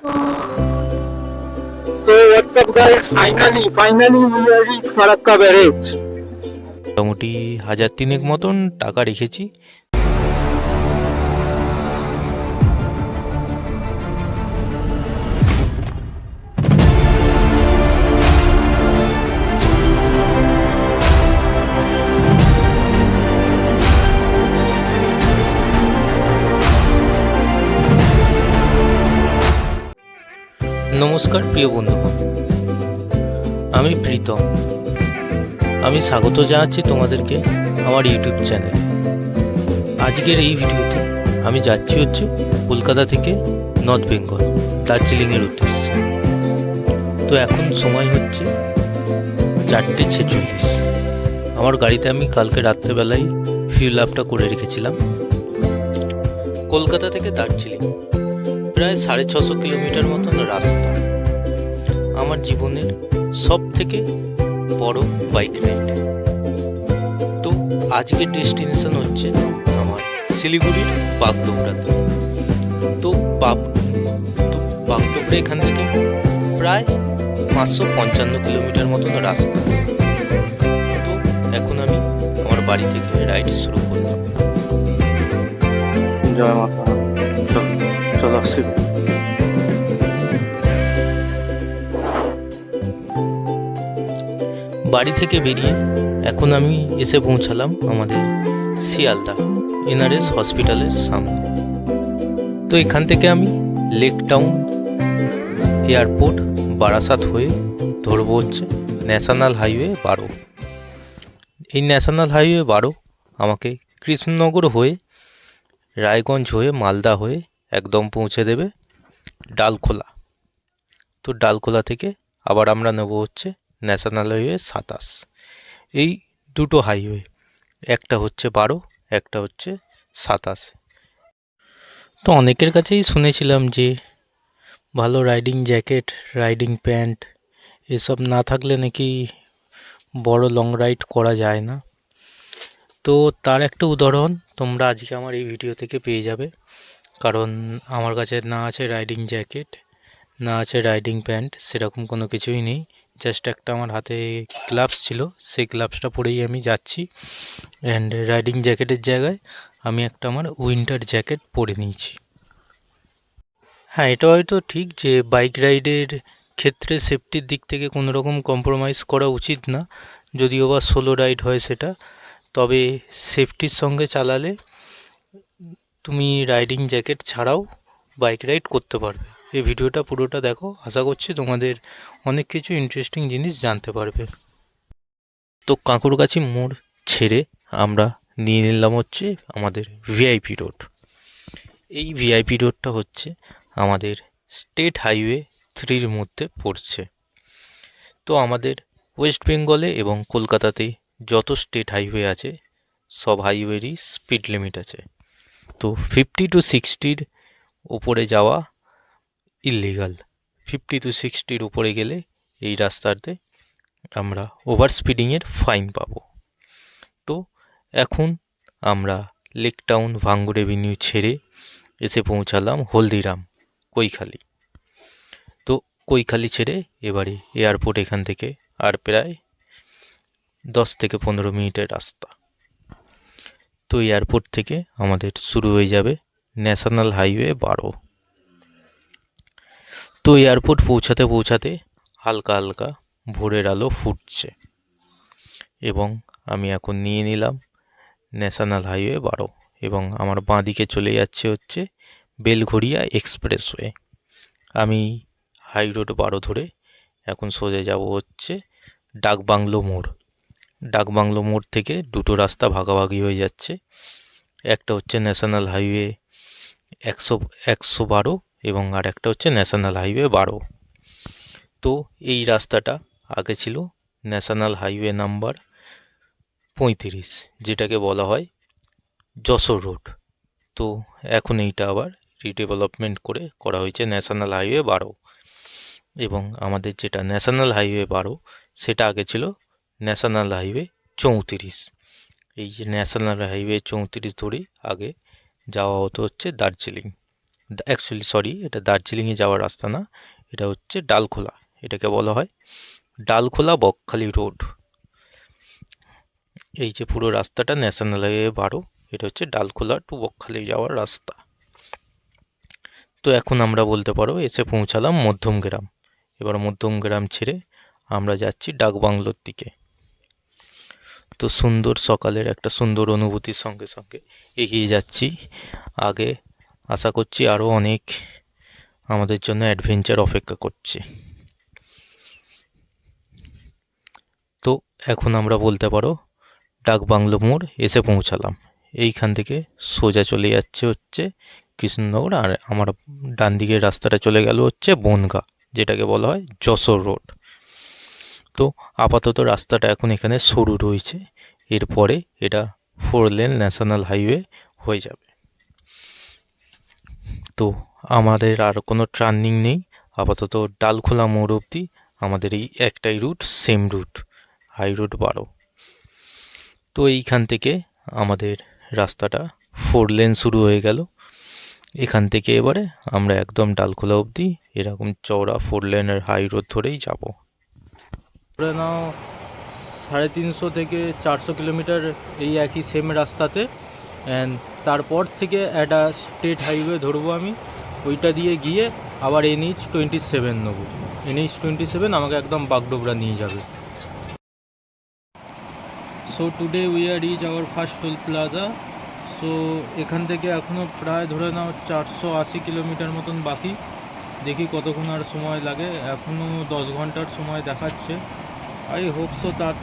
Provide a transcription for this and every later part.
So what's up guys, finally we are reached Farakka barrage. মোটামুটি 1,000 মতন টাকা রেখেছি। নমস্কার প্রিয় বন্ধুগণ, আমি প্রীতম। আমি স্বাগত জানাচ্ছি তোমাদেরকে আমার ইউটিউব চ্যানেলে। আজকের এই ভিডিওতে আমি যাচ্ছি কলকাতা থেকে নর্থ বেঙ্গল দার্জিলিংয়ের উদ্দেশ্যে। তো এখন সময় হচ্ছে 4:46। আমার গাড়িতে আমি কালকে রাত্রেবেলায় ফিউল আপটা করে রেখেছিলাম। কলকাতা থেকে দার্জিলিং প্রায় 650 কিলোমিটার মতন রাস্তা। আমার জীবনের সব থেকে বড় বাইক রাইড। তো আজকের ডেস্টিনেশন হচ্ছে আমার শিলিগুড়ির বাগডোগরাতে। তো বাগডোগরা এখান থেকে প্রায় 555 কিলোমিটার মতন রাস্তা। তো এখন আমি আমার বাড়ি থেকে রাইড শুরু করলাম। জয় মাতা, চলো আসছি। বাড়ি থেকে বেরিয়ে এখন আমি এসে পৌঁছালাম আমাদের শিয়ালদা এনআরএস হসপিটালের সামনে। তো এখান থেকে আমি লেক টাউন এয়ারপোর্ট বারাসাত হয়ে ধরবো ন্যাশনাল হাইওয়ে 12। এই ন্যাশনাল হাইওয়ে 12 আমাকে কৃষ্ণনগর হয়ে রায়গঞ্জ হয়ে মালদা হয়ে একদম পৌঁছে দেবে ডালখোলা। তো ডালখোলা থেকে আবার আমরা নেব ন্যাশনাল হাইওয়ে 27। এই দুটো হাইওয়ে, একটা 12, একটা 27। তো অনেকের কাছেই শুনেছিলাম যে ভালো রাইডিং জ্যাকেট, রাইডিং প্যান্ট এসব না থাকলে নাকি বড় লং রাইড করা যায় না। তো তার একটা উদাহরণ তোমরা আজকে আমার এই ভিডিও থেকে পেয়ে যাবে। কারণ আমার কাছে না আছে রাইডিং জ্যাকেট, না আছে রাইডিং প্যান্ট, সেরকম কোনো কিছুই নেই। জাস্ট একটা আমার হাতে গ্লাভস ছিল, সেই গ্লাভসটা পরেই আমি যাচ্ছি। অ্যান্ড রাইডিং জ্যাকেটের জায়গায় আমি একটা আমার উইন্টার জ্যাকেট পরে নিয়েছি। হ্যাঁ, এটা হয়তো ঠিক যে বাইক রাইডের ক্ষেত্রে সেফটির দিক থেকে কোনো রকম কম্প্রোমাইজ করা উচিত না, যদিও বা সোলো রাইড হয় সেটা। তবে সেফটির সঙ্গে চালালে তুমি রাইডিং জ্যাকেট ছাড়াও বাইক রাইড করতে পারবে। এই ভিডিওটা পুরোটা দেখো, আশা করছি তোমাদের অনেক কিছু ইন্টারেস্টিং জিনিস জানতে পারবে। তো কাঁকুরগাছি মোড় ছেড়ে আমরা নিয়ে নিলাম আমাদের ভিআইপি রোড। এই ভিআইপি রোডটা আমাদের স্টেট হাইওয়ে 3-র মধ্যে পড়ছে। তো আমাদের ওয়েস্ট বেঙ্গলে এবং কলকাতাতে যত স্টেট হাইওয়ে আছে সব হাইওয়েরই স্পিড লিমিট আছে। তো 50 to 60-র উপরে যাওয়া ইললিগাল। 50 to 60-র উপরে গেলে এই রাস্তাতে আমরা ওভার স্পিডিংয়ের ফাইন পাবো। তো এখন আমরা লেক টাউন ভাঙ্গুর এভিনিউ ছেড়ে এসে পৌঁছালাম হলদিরাম কৈখালি। তো কৈখালি ছেড়ে এবারে এয়ারপোর্ট এখান থেকে আর প্রায় 10 থেকে 15 মিনিটের রাস্তা। তো এয়ারপোর্ট থেকে আমাদের শুরু হয়ে যাবে ন্যাশনাল হাইওয়ে 12। তো এয়ারপোর্ট পৌঁছাতে হালকা হালকা ভোরের আলো ফুটছে এবং আমি এখন নিয়ে নিলাম ন্যাশনাল হাইওয়ে 12 এবং আমার বাঁ দিকে চলে যাচ্ছে বেলঘড়িয়া এক্সপ্রেসওয়ে। আমি হাই রোড 12 ধরে এখন সোজা যাব ডাকবাংলো মোড়। ডাকবাংলো মোড় থেকে দুটো রাস্তা ভাগাভাগি হয়ে যাচ্ছে, একটা ন্যাশনাল হাইওয়ে 112 এবং আর একটা ন্যাশনাল হাইওয়ে 12। তো এই রাস্তাটা আগে ছিল ন্যাশনাল হাইওয়ে নাম্বার 35, যেটাকে বলা হয় যশোর রোড। তো এখন এইটা আবার রিডেভেলপমেন্ট করে করা হয়েছে ন্যাশনাল হাইওয়ে 12 এবং আমাদের যেটা ন্যাশনাল হাইওয়ে 12 সেটা আগে ছিল ন্যাশনাল হাইওয়ে 34। এই যে ন্যাশনাল হাইওয়ে 34 ধরে আগে যাওয়া হতো দার্জিলিং। অ্যাকচুয়ালি সরি, এটা দার্জিলিংয়ে যাওয়ার রাস্তা না, এটা হচ্ছে ডালখোলা, এটাকে বলা হয় ডালখোলা বকখালি রোড। এই যে পুরো রাস্তাটা ন্যাশনাল হাইওয়ে 12, এটা হচ্ছে ডালখোলা টু বকখালি যাওয়ার রাস্তা। তো এখন আমরা বলতে পারো এসে পৌঁছালাম মধ্যমগ্রাম। এবার মধ্যমগ্রাম ছেড়ে আমরা যাচ্ছি ডাকবাংলোর দিকে। তো সুন্দর সকালের একটা সুন্দর অনুভূতির সঙ্গে সঙ্গে এগিয়ে যাচ্ছি। আগে আশা করছি আরও অনেক আমাদের জন্য অ্যাডভেঞ্চার অপেক্ষা করছে। তো এখন আমরা বলতে পারো ডাকবাংলো মোড় এসে পৌঁছালাম। এইখান থেকে সোজা চলে যাচ্ছে হচ্ছে কৃষ্ণনগর, আর আমার ডান দিকের রাস্তাটা চলে গেল হচ্ছে বনগা, যেটাকে বলা হয় যশোর রোড। তো আপাতত রাস্তাটা এখন এখানে সরু রয়েছে, এরপরে এটা 4 লেন ন্যাশনাল হাইওয়ে হয়ে যাবে। তো আমাদের আর কোনো টার্নিং নেই, আপাতত ডালখোলা মোড় অবধি আমাদের এই একটাই route, same route, high route 12। তো এইখান থেকে আমাদের রাস্তাটা 4 লেন শুরু হয়ে গেল। এখান থেকে এবারে আমরা একদম ডালখোলা অবধি এরকম চওড়া 4 লেনের হাই রোড ধরেই যাব। ধরে নাও 350 থেকে 400 কিলোমিটার এই একই সেম রাস্তাতে, অ্যান্ড তারপর থেকে একটা স্টেট হাইওয়ে ধরবো আমি, ওইটা দিয়ে গিয়ে আবার NH 27 নেবো। NH 27 আমাকে একদম বাগডোগরা নিয়ে যাবে। So today we are reach our first toll plaza. So এখান থেকে এখনও প্রায় ধরে নাও 480 কিলোমিটার মতন বাকি। দেখি কতক্ষণ আর সময় লাগে, এখনও 10 ঘন্টার সময় দেখাচ্ছে। আই হোপ সো তার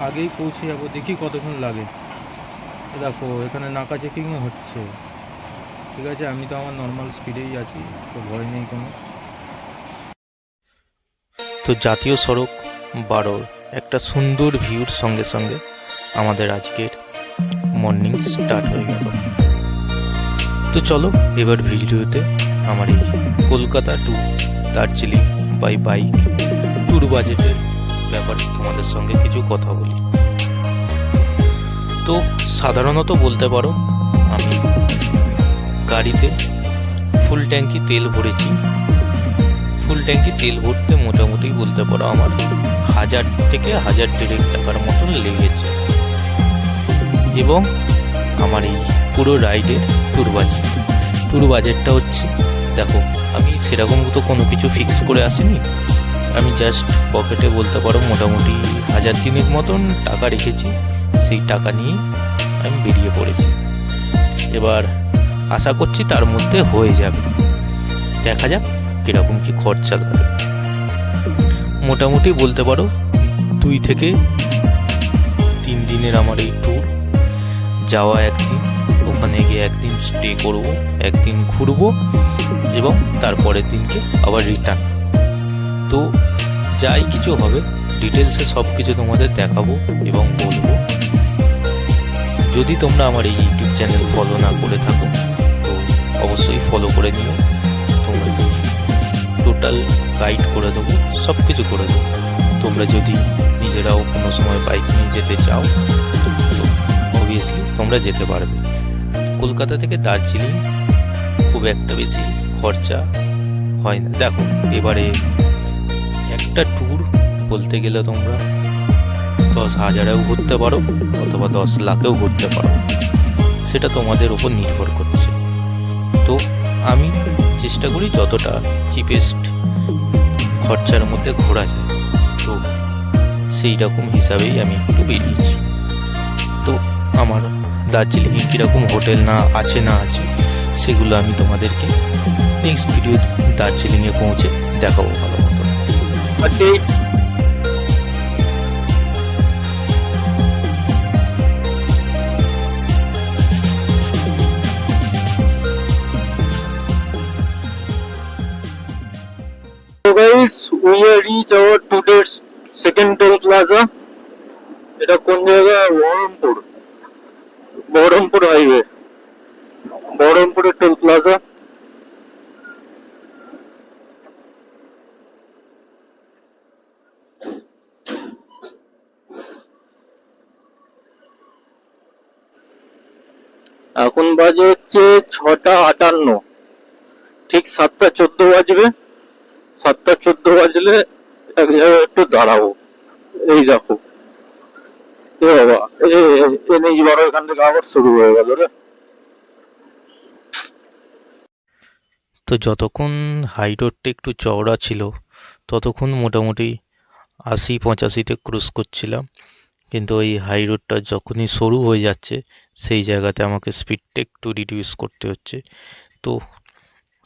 আগেই পৌঁছে যাবো, দেখি কতক্ষণ লাগে। দেখো এখানে নাকা চেকিংও হচ্ছে। ঠিক আছে, আমি তো আমার নর্মাল স্পিডেই আছি, তো ভয় নেই কোনো। তো জাতীয় সড়ক 12 একটা সুন্দর ভিউর সঙ্গে সঙ্গে আমাদের আজকের মর্নিং স্টার্ট হয়ে গেল। তো চলো এবার ভিডিওতে আমার এই Kolkata to Darjeeling by bike tour বাজেটের ব্যাপারে তোমাদের সঙ্গে কিছু কথা বলি। তো সাধারণত বলতে পারো আমি গাড়িতে ফুল ট্যাঙ্কি তেল ভরেছি। ফুল ট্যাঙ্কি তেল ভরতে মোটামুটি বলতে পারো আমার 1000 থেকে 1000 টাকার মতন লেগেছে। এবং আমার এই পুরো রাইডের ট্যুর বাজেটটা হচ্ছে, দেখো আমি সেরকম তো কোনো কিছু ফিক্স করে আসিনি, আমি জাস্ট পকেটে বলতে পারো মোটামুটি 1000 মতন টাকা রেখেছি। সেই টাকা নিয়ে আমি বেরিয়ে পড়েছি। এবার আশা করছি তার মধ্যে হয়ে যাবে, দেখা যাক কীরকম কী খরচা লাগে। মোটামুটি বলতে পারো 2 থেকে 3 দিনের আমার এই ট্যুর। যাওয়া একদিন, ওখানে গিয়ে একদিন স্টে করব, একদিন ঘুরবো এবং তারপরের দিনকে আবার রিটার্ন। তো যাই কিছু হবে ডিটেলসে সব কিছু তোমাদের দেখাবো এবং বলবো। যদি তোমরা আমার এই ইউটিউব চ্যানেল ফলো না করে থাকো তো অবশ্যই ফলো করে নিও। তোমরা টোটাল গাইড করে দেবো, সব কিছু করে দেবো। তোমরা যদি নিজেরাও কোনো সময় বাইক নিয়ে যেতে চাও তো অবভিয়াসলি তোমরা যেতে পারবে। কলকাতা থেকে দার্জিলিং খুব একটা বেশি খরচা হয় না। দেখো এবারে একটা ট্যুর বলতে গেলে তোমরা 10,000-এও ঘুরতে পারো অথবা 10 লাখেও ঘুরতে পারো, সেটা তোমাদের উপর নির্ভর করছে। তো আমি চেষ্টা করি যতটা চিপেস্ট খরচার মধ্যে ঘোরা যায়, তো সেই রকম হিসাবেই আমি একটু বেরিয়েছি। তো আমার দার্জিলিংয়ে কীরকম হোটেল না আছে সেগুলো আমি তোমাদেরকে নেক্সট ভিডিও দার্জিলিংয়ে পৌঁছে দেখাবো ভালো মতো। So guys, we are reach our today's second toll plaza. এটা কোন জায়গা? বহরমপুর হাইওয়ে, বহরমপুরের টোল প্লাজা। এখন বাজে হচ্ছে 6:58। ঠিক 7:14 বাজবে। 7:14 বাজলে এক জায়গায় একটু দাঁড়াবো। এই দেখো, এ বাবা, NH 12 এখান থেকে আবার শুরু হয়ে গেল রে। তো যতক্ষণ হাই রোডটা একটু চওড়া ছিল ততক্ষণ মোটামুটি 80-85-তে ক্রুজ করছিলাম, কিন্তু ওই হাই রোডটা যখনই সরু হয়ে যাচ্ছে সেই জায়গাতে আমাকে স্পিডটা একটু রিডিউস করতে হচ্ছে। তো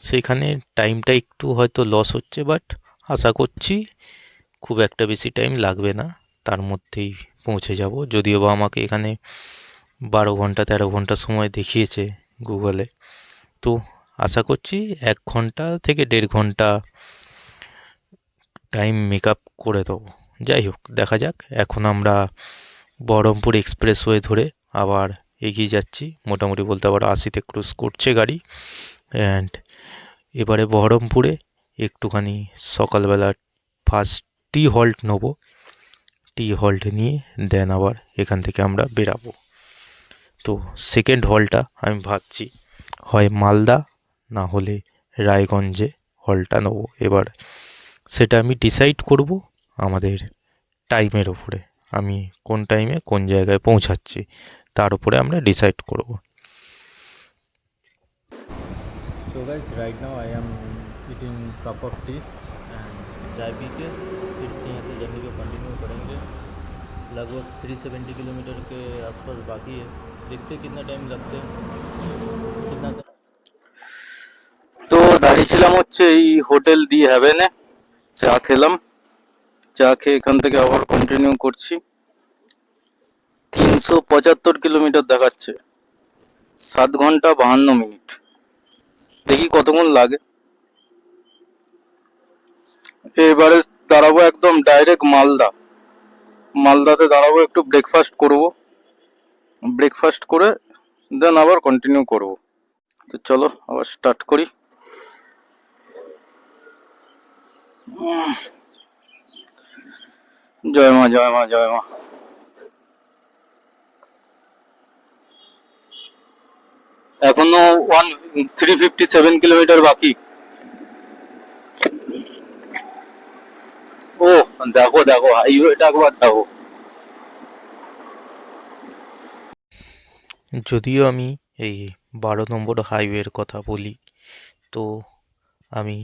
সেখানে টাইমটা একটু হয়তো লস হচ্ছে, বাট আশা করছি খুব একটা বেশি টাইম লাগবে না, তার মধ্যেই পৌঁছে যাব। যদিও বা আমাকে এখানে 12 ঘন্টা 13 ঘন্টা সময় দেখিয়েছে গুগলে, তো আশা করছি 1 ঘন্টা থেকে 1.5 ঘন্টা টাইম মেক আপ করে দেবো। যাই হোক, দেখা যাক। এখন আমরা বহরমপুর এক্সপ্রেসওয়ে ধরে আবার এগিয়ে যাচ্ছি। মোটামুটি বলতে আবার 80-তে ক্রুজ করছে গাড়ি। অ্যান্ড এবারে বহরমপুরে একটুখানি সকালবেলা ফার্স্ট টি হল্ট নেবো। টি হল্ট নিয়ে দেন আবার এখান থেকে আমরা বেরাবো। তো সেকেন্ড হলটা আমি ভাবছি হয় মালদা না হলে রায়গঞ্জে হলটা নেবো। এবার সেটা আমি ডিসাইড করব আমাদের টাইমের ওপরে, আমি কোন টাইমে কোন জায়গায় পৌঁছাচ্ছি তার উপরে আমরা ডিসাইড করব। So guys, right now I am eating cup of tea and चाय पी के फिर से यहाँ से जर्नी को कंटिन्यू करेंगे। लगभग 370 किलोमीटर के आसपास बाकी है, देखते कितना टाइम लगते हैं, कितना। তো দাঁড়িয়েছিলাম হচ্ছে এই হোটেল দি হ্যাভেনে, চা খেলাম। চা খেয়ে এখান থেকে আবার কন্টিনিউ করছি। 375 কিলোমিটার দেখাচ্ছে, 7 ঘন্টা 52 মিনিট। দেখি কতক্ষণ লাগে। এবারে দাঁড়াবো একদম ডাইরেক্ট মালদা। মালদাতে দাঁড়াবো, একটু ব্রেকফাস্ট করব। ব্রেকফাস্ট করে দেন আবার কন্টিনিউ করব। তো চলো আবার স্টার্ট করি। জয় মা, জয় মা, জয় মা। এখনো 357 কিলোমিটার বাকি। ও দেখো দেখো, হাইওয়েটা একবার দেখো। যদিও আমি এই 12 নম্বর হাইওয়ের কথা বলি, তো আমি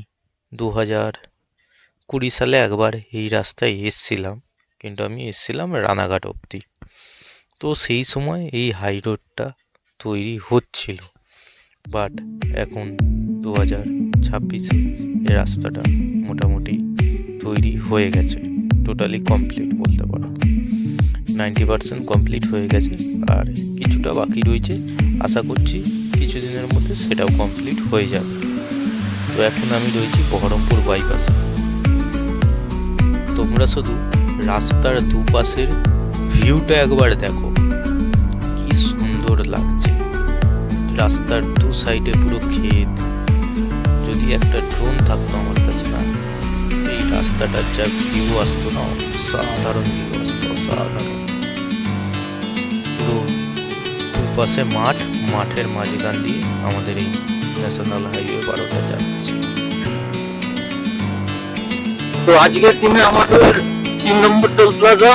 2020 সালে একবার এই রাস্তায় এসছিলাম, কিন্তু আমি এসছিলাম রানাঘাট অবধি। তো সেই সময় এই হাই রোডটা তৈরি হচ্ছিল, বাট এখন 2026-এ এই রাস্তাটা মোটামুটি তৈরি হয়ে গেছে, টোটালি কমপ্লিট বলতে পারো। 90% কমপ্লিট হয়ে গেছে, আর কিছুটা বাকি রয়েছে। আশা করছি কিছুদিনের মধ্যে সেটাও কমপ্লিট হয়ে যাবে। তো এখন আমি রয়েছি বহরমপুর বাইপাসে। তোমরা শুধু রাস্তার দুপাশের ভিউটা একবার দেখো, কি সুন্দর লাগছে। রাস্তার দু সাইডে পুরো ক্ষেত। যদি একটা ড্রোন থাকতো আমার কাছে, না এই রাস্তাটার যা ভিউ আসতো না, সাধারণ ভিউ আসতো, অসাধারণ। পুরো দুপাশে মাঠ, মাঠের মাঝখান দিয়ে আমাদের এই ন্যাশনাল হাইওয়ে 12টা যাচ্ছে। তো আজকের দিনে আমাদের 3 number toll plaza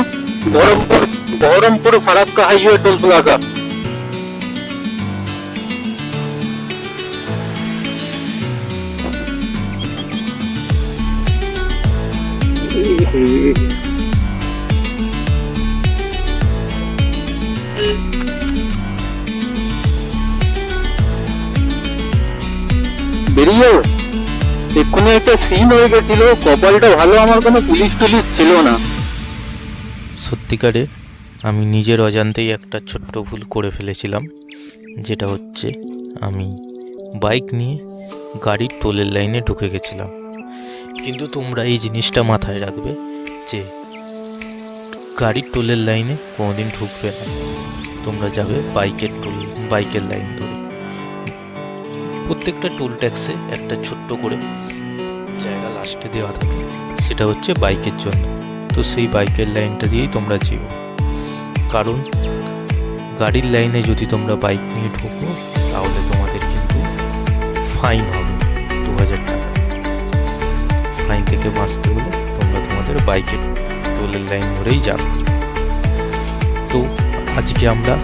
Baharampur Farakka highway toll plaza. বেরিয়ে এক্ষুনি একটা সিন হয়ে গেছিল। কপালটা ভালো, আমার কোনো পুলিশ টুলিশ ছিল না। সত্যিকারে আমি নিজের অজান্তেই একটা ছোট্ট ভুল করে ফেলেছিলাম, যেটা হচ্ছে আমি বাইক নিয়ে গাড়ির টোলের লাইনে ঢুকে গেছিলাম। কিন্তু তোমরা এই জিনিসটা মাথায় রাখবে যে গাড়ির টোলের লাইনে কোনোদিন ঢুকবে না, তোমরা যাবে বাইকের লাইন ধরে। প্রত্যেকটা টোল ট্যাক্সে একটা ছোট্ট করে জায়গা লাস্টে দেওয়া থাকে, সেটা হচ্ছে বাইকের জন্য। তো সেই বাইকের লাইনটা দিয়েই তোমরা যেও, কারণ গাড়ির লাইনে যদি তোমরা বাইক নিয়ে ঢোকো তাহলে তোমাদের কিন্তু ফাইন হবে। 2,000 টাকা। ফাইন থেকে বাঁচতে হলে তোমরা তোমাদের বাইকের টোলের লাইন ধরেই যাবে। তো আজকে আমরা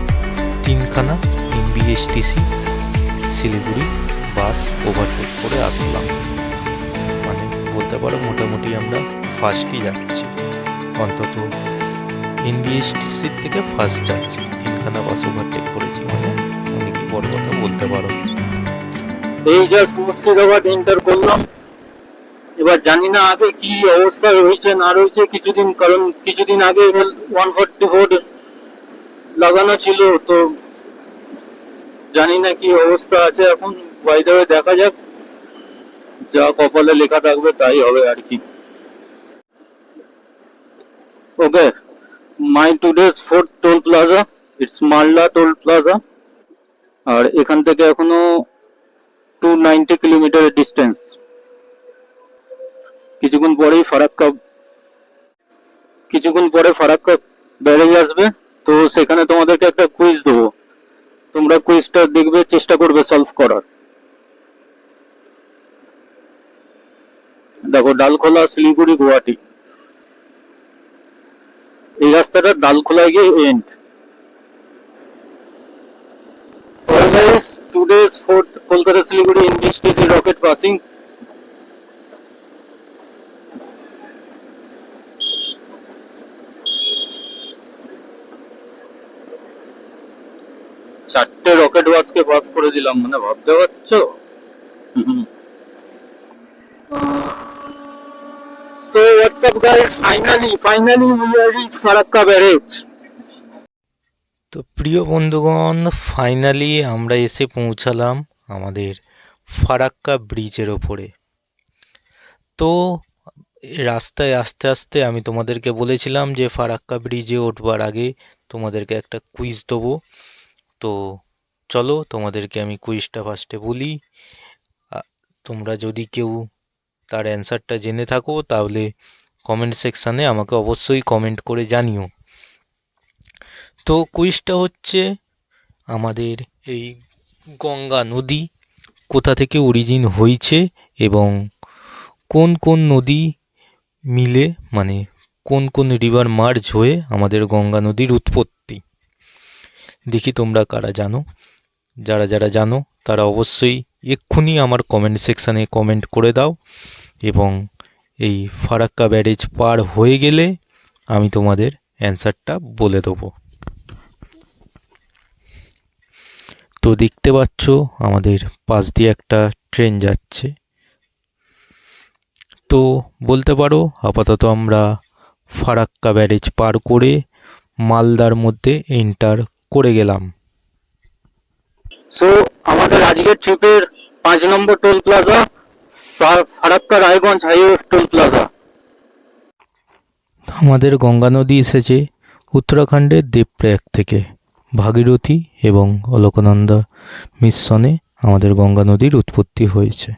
3খানা MBSTC শিলিগুড়ি বাস ওভারটেক করে আসলাম। মানে বলতে পারো মোটামুটি আমরা ফার্স্টই যাচ্ছি, অন্তত NBSTCর থেকে ফার্স্ট যাচ্ছি। 3খানা বাস ওভারটেক করেছি, মানে অনেকই বড় কথা বলতে পারো। এই জাস্ট মুর্শিদাবাদ এন্টার করলাম। এবার জানি না আগে কি অবস্থা রয়েছে না রয়েছে কিছুদিন, কারণ কিছুদিন আগে 144 লাগানো ছিল, তো জানি না কি অবস্থা আছে এখন। বাইরে দেখা যাক, যা কপালে লেখা থাকবে তাই হবে আর কি। Okay, my today's fourth toll plaza, it's Malda toll plaza. আর এখান থেকে এখনো 290 কিলোমিটারের ডিস্টেন্স। কিছুক্ষণ পরে ফারাক্কা ব্যারেজ আসবে, তো সেখানে তোমাদেরকে একটা কুইজ দেবো। তোমরা কুইজটা দেখবে, চেষ্টা করবে সলভ করার। দেখো, ডালখোলা, শিলিগুড়ি, গুয়াহাটি, এই রাস্তাটা ডালখোলায় গিয়ে end. Today's fourth Kolkata Siliguri NBSTC rocket passing. চারটে রকেট বাসকে পাস করে দিলাম, মানে ভাবতে পারছো। So what's up guys, finally we are reached Farakka barrage. তো প্রিয় বন্ধুগণ, ফাইনালি আমরা এসে পৌঁছালাম আমাদের ফারাক্কা ব্রিজের ওপরে। তো রাস্তায় আস্তে আস্তে আমি তোমাদেরকে বলেছিলাম যে ফারাক্কা ব্রিজে উঠবার আগে তোমাদেরকে একটা কুইজ দেবো। তো চলো তোমাদেরকে আমি কুইজটা ফার্স্টে বলি। তোমরা যদি কেউ তার অ্যান্সারটা জেনে থাকো তাহলে কমেন্ট সেকশানে আমাকে অবশ্যই কমেন্ট করে জানিও। তো কুইজটা হচ্ছে, আমাদের এই গঙ্গা নদী কোথা থেকে অরিজিন হয়েছে এবং কোন কোন নদী মিলে, মানে কোন কোন রিভার মার্জ হয়ে আমাদের গঙ্গা নদীর উৎপত্তি। দেখি তোমরা কারা জানো। যারা যারা জানো তারা অবশ্যই এক্ষুনি আমার কমেন্ট সেকশানে কমেন্ট করে দাও, এবং এই ফারাক্কা ব্যারেজ পার হয়ে গেলে আমি তোমাদের অ্যান্সারটা বলে দেবো। তো দেখতে পাচ্ছ আমাদের পাশ দিয়ে একটা ট্রেন যাচ্ছে। তো বলতে পারো আপাতত আমরা ফারাক্কা ব্যারেজ পার করে মালদার মধ্যে এন্টার করে গেলাম। সো আমাদের আজকের ট্রিপের 5 number toll plaza Farakka Raiganj highway toll plaza. আমাদের গঙ্গা নদী এসেছে উত্তরাখণ্ডের দেবপ্রয়াগ থেকে। ভাগীরথী এবং অলকনন্দা মিশ্রণে আমাদের গঙ্গা নদীর উৎপত্তি হয়েছে।